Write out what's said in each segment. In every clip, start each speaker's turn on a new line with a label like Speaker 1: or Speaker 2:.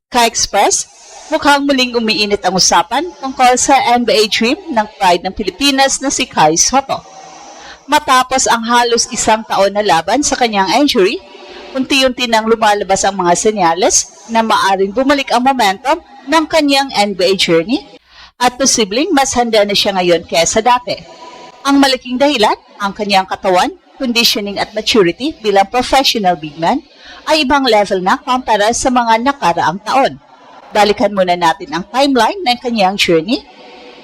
Speaker 1: Ka-Express, mukhang muling umiinit ang usapan tungkol sa NBA dream ng pride ng Pilipinas na si Kai Sotto. Matapos ang halos isang taon na laban sa kanyang injury, unti-unti nang lumalabas ang mga senyales na maaring bumalik ang momentum ng kanyang NBA journey at posibleng mas handa na siya ngayon kaysa dati. Ang malaking dahilan, ang kanyang katawan, conditioning at maturity bilang professional big man ay ibang level na kumpara sa mga nakaraang taon. Balikan muna natin ang timeline ng kanyang journey.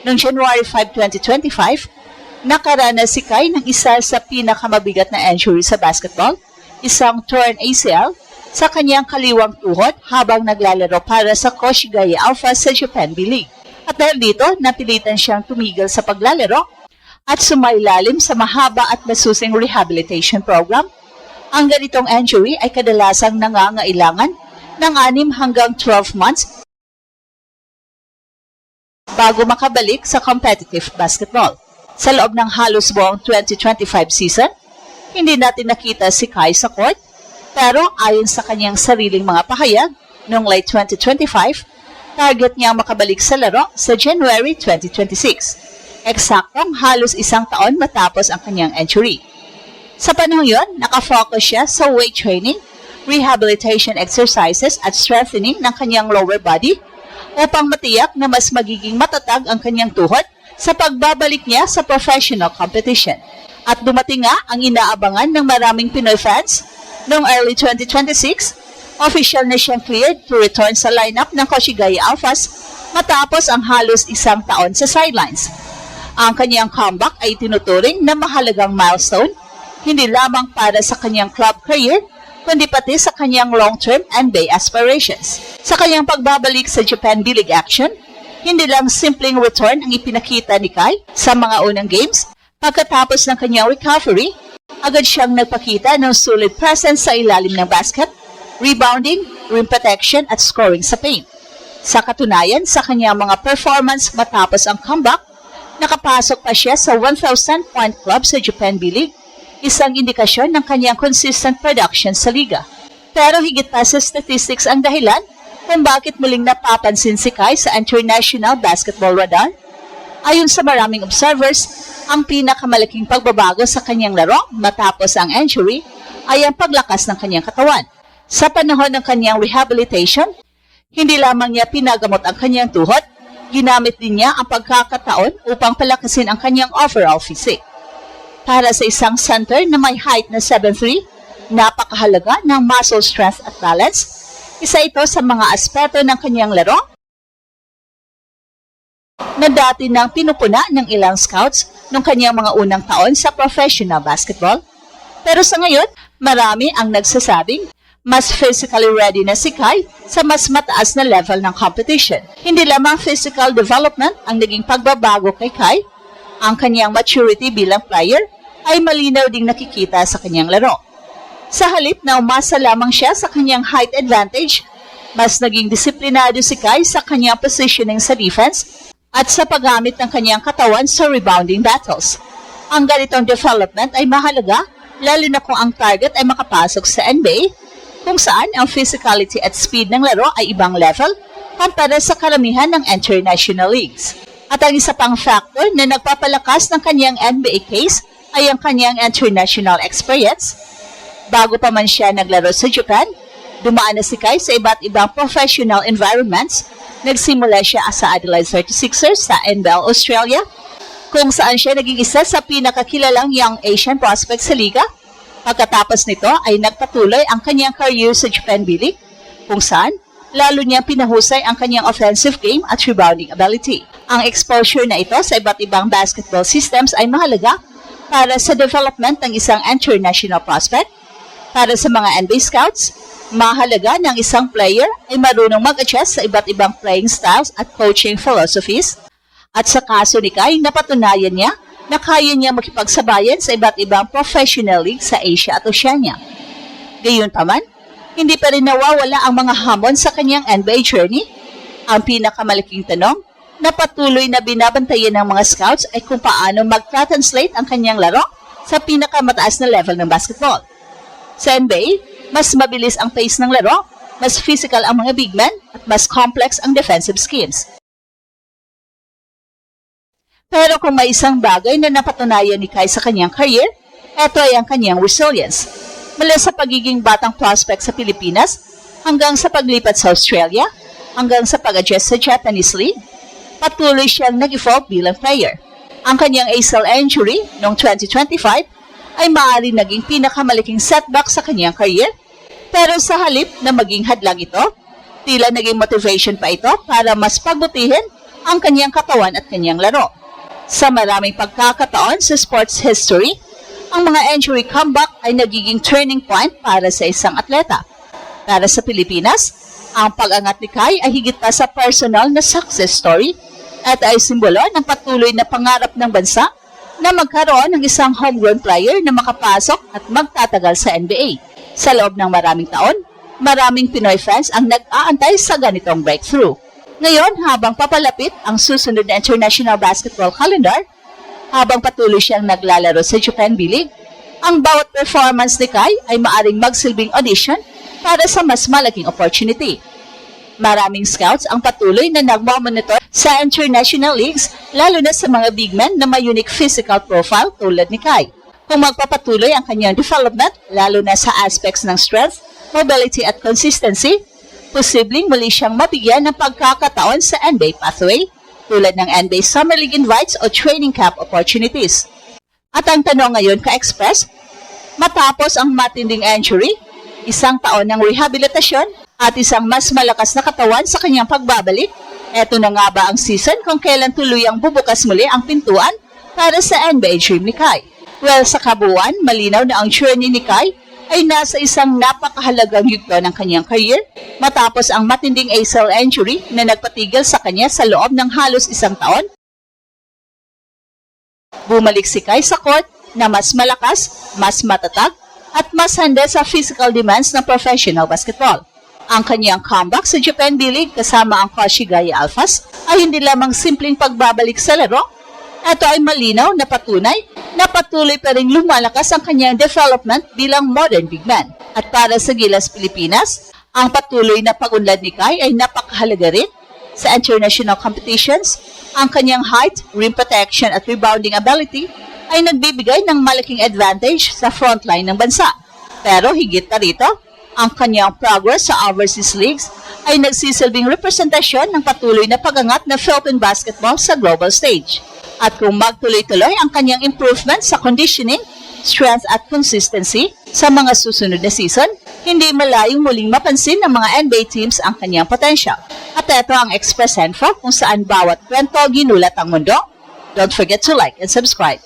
Speaker 1: Noong January 5, 2025, nakaranas si Kai ng isa sa pinakamabigat na injury sa basketball, isang torn ACL sa kanyang kaliwang tuhod habang naglalaro para sa Koshigaya Alpha sa Japan B-League. At dahil dito, napilitan siyang tumigil sa paglalaro at sumailalim sa mahaba at masusing rehabilitation program. Ang ganitong injury ay kadalasang nangangailangan ng 6 hanggang 12 months bago makabalik sa competitive basketball. Sa loob ng halos buong 2025 season, hindi natin nakita si Kai sa court, pero ayon sa kanyang sariling mga pahayag, noong late 2025, target niyang makabalik sa laro sa January 2026. Eksaktong halos isang taon matapos ang kanyang injury. Sa panahon yon, nakafocus siya sa weight training, rehabilitation exercises at strengthening ng kanyang lower body upang matiyak na mas magiging matatag ang kanyang tuhod sa pagbabalik niya sa professional competition. At dumating nga ang inaabangan ng maraming Pinoy fans. Noong early 2026, official na siyang cleared to return sa lineup ng Koshigaya Alphas matapos ang halos isang taon sa sidelines. Ang kanyang comeback ay tinuturing na mahalagang milestone, hindi lamang para sa kanyang club career, kundi pati sa kanyang long-term NBA aspirations. Sa kanyang pagbabalik sa Japan B-League action, hindi lang simpleng return ang ipinakita ni Kai sa mga unang games. Pagkatapos ng kanyang recovery, agad siyang nagpakita ng solid presence sa ilalim ng basket, rebounding, rim protection at scoring sa paint. Sa katunayan, sa kanyang mga performance matapos ang comeback, nakapasok pa siya sa 1,000 point club sa Japan B-League, isang indikasyon ng kanyang consistent production sa liga. Pero higit pa sa statistics ang dahilan kung bakit muling napapansin si Kai sa international basketball radar. Ayon sa maraming observers, ang pinakamalaking pagbabago sa kanyang laro matapos ang injury ay ang paglakas ng kanyang katawan. Sa panahon ng kanyang rehabilitation, hindi lamang niya pinagamot ang kanyang tuhod, ginamit din niya ang pagkakataon upang palakasin ang kanyang overall physique. Para sa isang center na may height na 7'3", napakahalaga ng muscle strength at balance. Isa ito sa mga aspeto ng kanyang laro na dati nang pinupuna ng ilang scouts noong kanyang mga unang taon sa professional basketball. Pero sa ngayon, marami ang nagsasabing mas physically ready na si Kai sa mas mataas na level ng competition. Hindi lamang physical development ang naging pagbabago kay Kai, ang kanyang maturity bilang player ay malinaw ding nakikita sa kanyang laro. Sa halip na umasa lamang siya sa kanyang height advantage, mas naging disiplinado si Kai sa kanyang positioning sa defense at sa paggamit ng kanyang katawan sa rebounding battles. Ang ganitong development ay mahalaga, lalo na kung ang target ay makapasok sa NBA, kung saan ang physicality at speed ng laro ay ibang level kumpara sa karamihan ng international leagues. At ang isa pang factor na nagpapalakas ng kanyang NBA case ay ang kanyang international experience. Bago pa man siya naglaro sa Japan, dumaan na si Kai sa iba't ibang professional environments. Nagsimula siya sa Adelaide 36ers sa NBL Australia, kung saan siya naging isa sa pinakakilalang young Asian prospect sa liga. Pagkatapos nito ay nagpatuloy ang kanyang career sa Japan B-League, kung saan lalo niya pinahusay ang kanyang offensive game at rebounding ability. Ang exposure na ito sa iba't ibang basketball systems ay mahalaga para sa development ng isang international prospect. Para sa mga NBA scouts, mahalaga ng isang player ay marunong mag-adjust sa iba't ibang playing styles at coaching philosophies. At sa kaso ni Kai, napatunayan niya na kaya niya makipagsabayan sa iba't ibang professional league sa Asia at Oceania. Gayunpaman, hindi pa rin nawawala ang mga hamon sa kanyang NBA journey. Ang pinakamalaking tanong na patuloy na binabantayan ng mga scouts ay kung paano mag-translate ang kanyang laro sa pinakamataas na level ng basketball. Sa NBA, mas mabilis ang pace ng laro mas physical ang mga big men at mas complex ang defensive schemes. Pero kung may isang bagay na napatunayan ni Kai sa kanyang career, ito ay ang kanyang resilience. Mula sa pagiging batang prospect sa Pilipinas, hanggang sa paglipat sa Australia, hanggang sa pag-adjust sa Japanese League, patuloy siyang nag-evolve bilang player. Ang kanyang ACL injury noong 2025 ay maaaring naging pinakamalaking setback sa kanyang career, pero sa halip na maging hadlang ito, tila naging motivation pa ito para mas pagbutihin ang kanyang katawan at kanyang laro. Sa maraming pagkakataon sa sports history, ang mga injury comeback ay nagiging turning point para sa isang atleta. Para sa Pilipinas, ang pag-angat ni Kai ay higit pa sa personal na success story at ay simbolo ng patuloy na pangarap ng bansa na magkaroon ng isang homegrown player na makapasok at magtatagal sa NBA. Sa loob ng maraming taon, maraming Pinoy fans ang nag-aantay sa ganitong breakthrough. Ngayon, habang papalapit ang susunod na international basketball calendar, habang patuloy siyang naglalaro sa Japan B-League, ang bawat performance ni Kai ay maaring magsilbing audition para sa mas malaking opportunity. Maraming scouts ang patuloy na nagmamonitor sa international leagues, lalo na sa mga big men na may unique physical profile tulad ni Kai. Kung magpapatuloy ang kanyang development, lalo na sa aspects ng strength, mobility at consistency, posibleng muli siyang mabigyan ng pagkakataon sa NBA pathway, tulad ng NBA Summer League invites o training camp opportunities. At ang tanong ngayon ka-Express, matapos ang matinding injury, isang taon ng rehabilitasyon at isang mas malakas na katawan sa kanyang pagbabalik, eto na nga ba ang season kung kailan tuluyang bubukas muli ang pintuan para sa NBA dream ni Kai? Well, sa kabuuan, malinaw na ang journey ni Kai ay nasa isang napakahalagang yugto ng kanyang career matapos ang matinding ACL injury na nagpatigil sa kanya sa loob ng halos isang taon. Bumalik si Kai sa court na mas malakas, mas matatag, at mas handa sa physical demands ng professional basketball. Ang kanyang comeback sa Japan B-League kasama ang Koshigaya Alphas ay hindi lamang simpleng pagbabalik sa laro. Ito ay malinaw na patunay na patuloy pa rin lumalakas ang kanyang development bilang modern big man. At para sa Gilas Pilipinas, ang patuloy na pag-unlad ni Kai ay napakahalaga rin sa international competitions. Ang kanyang height, rim protection at rebounding ability ay nagbibigay ng malaking advantage sa frontline ng bansa. Pero higit na rito, ang kanyang progress sa overseas leagues ay nagsisilbing representasyon ng patuloy na pag-angat na Philippine basketball sa global stage. At kung magtuloy-tuloy ang kanyang improvement sa conditioning, strength at consistency sa mga susunod na season, hindi malayong muling mapansin ng mga NBA teams ang kanyang potential. At ito ang Express Info kung saan bawat kwento ginulat ang mundo. Don't forget to like and subscribe.